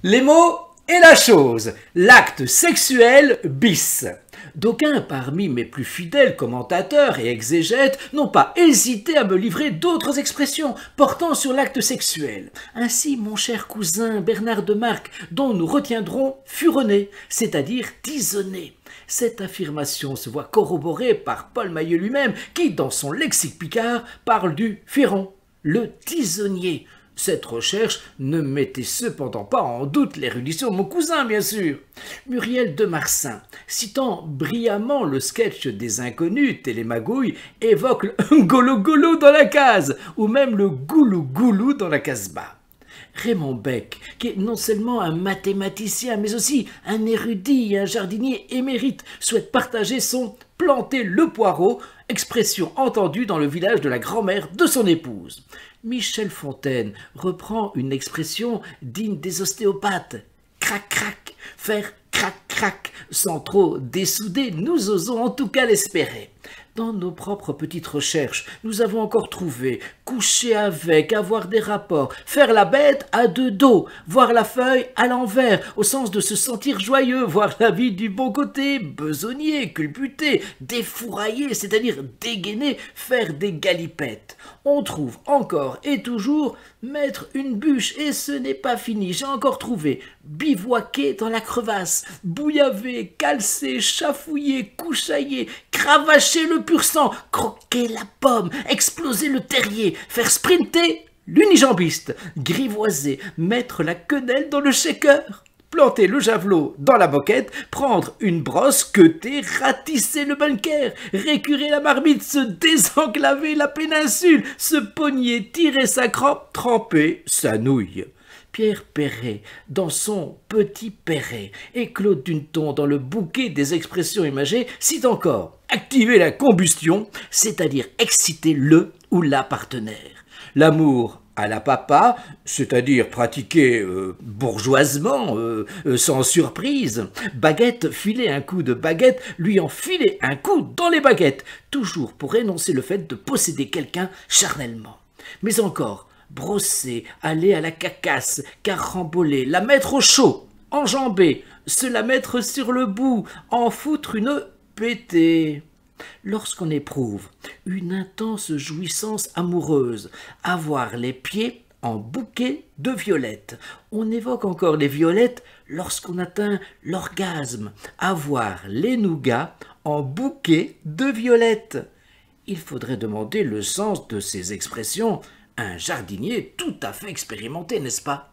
Les mots et la chose, l'acte sexuel bis. D'aucuns parmi mes plus fidèles commentateurs et exégètes n'ont pas hésité à me livrer d'autres expressions portant sur l'acte sexuel. Ainsi, mon cher cousin Bernard de Marck, dont nous retiendrons furonner, c'est-à-dire tisonner. Cette affirmation se voit corroborée par Paul Maillot lui-même, qui, dans son lexique picard, parle du furon, le tisonnier. Cette recherche ne mettait cependant pas en doute l'érudition de mon cousin, bien sûr. Muriel de Marsan, citant brillamment le sketch des Inconnus, Télémagouille, évoque le golo-golo dans la case, ou même le goulou-goulou dans la casbah. Raymond Beck, qui est non seulement un mathématicien, mais aussi un érudit et un jardinier émérite, souhaite partager son « planter le poireau », expression entendue dans le village de la grand-mère de son épouse. Michel Fontaine reprend une expression digne des ostéopathes. Crac-crac, faire crac-crac, sans trop dessouder, nous osons en tout cas l'espérer. Dans nos propres petites recherches, nous avons encore trouvé coucher avec, avoir des rapports, faire la bête à deux dos, voir la feuille à l'envers, au sens de se sentir joyeux, voir la vie du bon côté, besogner, culbuter, défourailler, c'est-à-dire dégainer, faire des galipettes. On trouve encore et toujours mettre une bûche, et ce n'est pas fini, j'ai encore trouvé bivouaquer dans la crevasse, bouillaver, calcer, chafouiller, couchailler, cravacher le pur sang, croquer la pomme, exploser le terrier, faire sprinter l'unijambiste, grivoiser, mettre la quenelle dans le shaker, planter le javelot dans la moquette, prendre une brosse, queuter, ratisser le bunker, récurer la marmite, se désenclaver la péninsule, se pogner, tirer sa crampe, tremper sa nouille. Pierre Perret, dans son Petit Perret, et Claude Duneton, dans le bouquet des expressions imagées, cite encore « activer la combustion », c'est-à-dire exciter le ou la partenaire. L'amour à la papa, c'est-à-dire pratiquer bourgeoisement, sans surprise. Baguette, filer un coup de baguette, lui enfiler un coup dans les baguettes, toujours pour énoncer le fait de posséder quelqu'un charnellement. Mais encore, brosser, aller à la cacasse, caramboler, la mettre au chaud, enjamber, se la mettre sur le bout, en foutre une pétée. Lorsqu'on éprouve une intense jouissance amoureuse, avoir les pieds en bouquet de violettes. On évoque encore les violettes lorsqu'on atteint l'orgasme, avoir les nougats en bouquet de violettes. Il faudrait demander le sens de ces expressions à un jardinier tout à fait expérimenté, n'est-ce pas ?